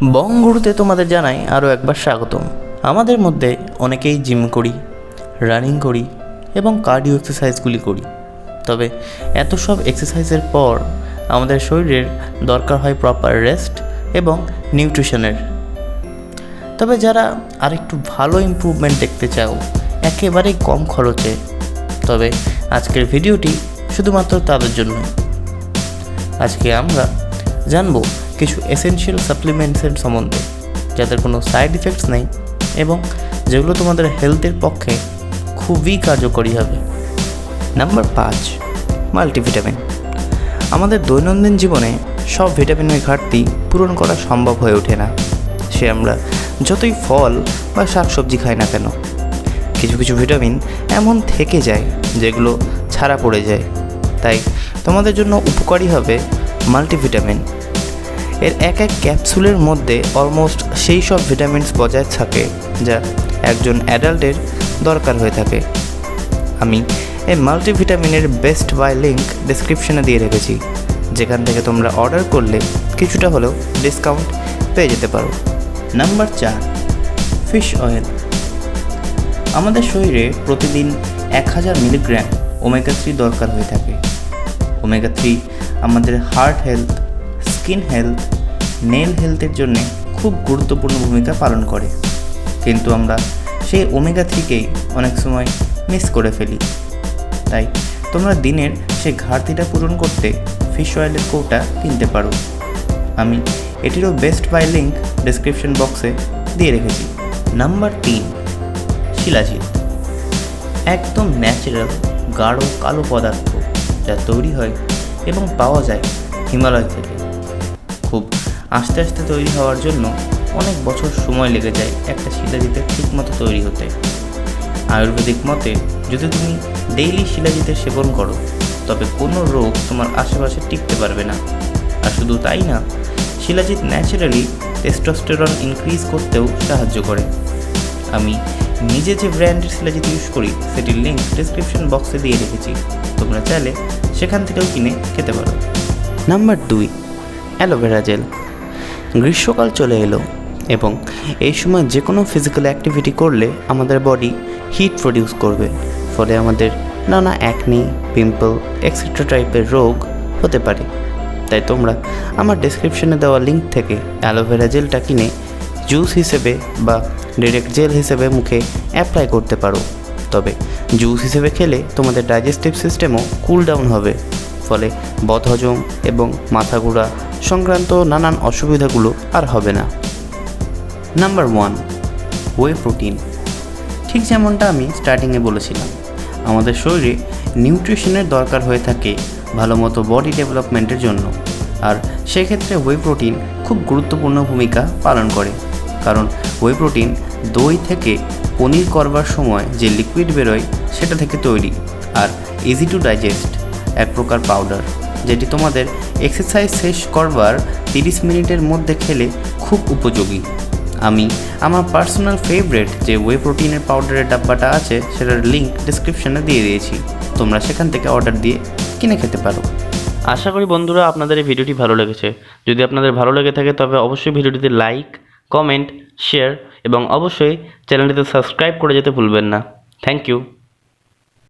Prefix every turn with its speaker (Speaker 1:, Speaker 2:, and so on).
Speaker 1: বং গুরুতে তোমাদের জানাই আরও একবার স্বাগতম। আমাদের মধ্যে অনেকেই জিম করি, রানিং করি এবং কার্ডিও এক্সারসাইজগুলি করি। তবে এত সব এক্সারসাইজের পর আমাদের শরীরের দরকার হয় প্রপার রেস্ট এবং নিউট্রিশনের। তবে যারা আরেকটু ভালো ইমপ্রুভমেন্ট দেখতে চাও একেবারেই কম খরচে, তবে আজকের ভিডিওটি শুধুমাত্র তাদের জন্য। আজকে আমরা জানবো কিছু এসেনশিয়াল সাপ্লিমেন্টসের সম্বন্ধে, যাদের কোনো সাইড ইফেক্টস নেই এবং যেগুলো তোমাদের হেলথের পক্ষে খুবই কার্যকরী হবে। Number 5, multivitamin. আমাদের দৈনন্দিন জীবনে সব ভিটামিনের ঘাটতি পূরণ করা সম্ভব হয়ে ওঠে না, সে আমরা যতই ফল বা শাকসবজি খাই না কেন। কিছু কিছু ভিটামিন এমন থেকে যায় যেগুলো ছাড়া পড়ে যায়। তাই তোমাদের জন্য উপকারী হবে মাল্টিভিটামিন। এর এক ক্যাপসুলের মধ্যে অলমোস্ট সেই সব ভিটামিনস বজায় থাকে যা একজন অ্যাডাল্টের দরকার হয়ে থাকে। আমি এই মাল্টিভিটামিনের বেস্ট বাই লিঙ্ক ডেসক্রিপশনে দিয়ে রেখেছি, যেখান থেকে তোমরা অর্ডার করলে কিছুটা হলেও ডিসকাউন্ট পেয়ে যেতে পারো। Number 4, fish oil. আমাদের শরীরে প্রতিদিন 1000 মিলিগ্রাম ওমেগা 3 দরকার হয়ে থাকে। ওমেগা 3 আমাদের heart health, skin health, nail হেলথের জন্য খুব গুরুত্বপূর্ণ ভূমিকা পালন করে, কিন্তু আমরা সেই ওমেগা 3কেই অনেক সময় মিস করে ফেলি। তাই তোমরা দিনের সেই ঘাটতিটা পূরণ করতে ফিশ অয়েলের কৌটা কিনতে পারো। আমি এটিরও বেস্ট বাই লিঙ্ক ডেসক্রিপশন বক্সে দিয়ে রেখেছি। নাম্বার 3, শিলাজিৎ। একদম ন্যাচারাল গাঢ় কালো পদার্থ যা তৈরি হয় এবং পাওয়া যায় হিমালয় থেকে। খুব আস্তে আস্তে তৈরি হওয়ার জন্য অনেক বছর সময় লেগে যায় একটা শিলাজিতের ঠিকমতো তৈরি হতে। আয়ুর্বেদিক মতে যদি তুমি ডেইলি শিলাজিতের সেবন করো তবে কোনো রোগ তোমার আশেপাশে টিকতে পারবে না। আর শুধু তাই না, শিলাজিৎ ন্যাচারালি টেস্টোস্টেরন ইনক্রিজ করতেও সাহায্য করে। আমি নিজে যে ব্র্যান্ডের শিলাজিৎ ইউজ করি সেটির লিঙ্ক ডেসক্রিপশন বক্সে দিয়ে রেখেছি, তোমরা চাইলে সেখান থেকেও কিনে খেতে পারো। Number 2, aloe vera gel. গ্রীষ্মকাল চলে এলো এবং এই সময় যে কোনো ফিজিক্যাল অ্যাক্টিভিটি করলে আমাদের বডি হিট প্রডিউস করবে, ফলে আমাদের নানা অ্যাকনি, পিম্পল এক্সেট্রা টাইপের রোগ হতে পারে। তাই তোমরা আমার ডেসক্রিপশনে দেওয়া লিঙ্ক থেকে অ্যালোভেরা জেলটা কিনে জুস হিসেবে বা ডিরেক্ট জেল হিসেবে মুখে অ্যাপ্লাই করতে পারো। তবে জুস হিসেবে খেলে তোমাদের ডাইজেস্টিভ সিস্টেমও কুল ডাউন হবে, ফলে বদহজম এবং মাথা ঘোরা সংক্রান্ত নানান অসুবিধাগুলো আর হবে না। Number 1, whey protein. ঠিক যেমনটা আমি স্টার্টিংয়ে বলেছিলাম, আমাদের শরীরে নিউট্রিশনের দরকার হয়ে থাকে ভালো মতো বডি ডেভেলপমেন্টের জন্য, আর সেক্ষেত্রে ওয়ে প্রোটিন খুব গুরুত্বপূর্ণ ভূমিকা পালন করে। কারণ ওয়ে প্রোটিন দই থেকে পনির করবার সময় যে লিকুইড বেরোয় সেটা থেকে তৈরি, আর ইজি টু ডাইজেস্ট এক প্রকার পাউডার, যেটি তোমাদের এক্সারসাইজ শেষ করবার 30 মিনিটের মধ্যে খেলে খুব উপযোগী। আমি আমার পার্সোনাল ফেভারিট যে ওয়ে প্রোটিনের পাউডারের ডাব্বাটা আছে সেটার লিঙ্ক ডিসক্রিপশনে দিয়ে দিয়েছি, তোমরা সেখান থেকে অর্ডার দিয়ে কিনে খেতে পারো। আশা করি বন্ধুরা আপনাদের এই ভিডিওটি ভালো লেগেছে। যদি আপনাদের ভালো লেগে থাকে তবে অবশ্যই ভিডিওটিতে লাইক, কমেন্ট, শেয়ার এবং অবশ্যই চ্যানেলটিতে সাবস্ক্রাইব করে যেতে ভুলবেন না। Thank you.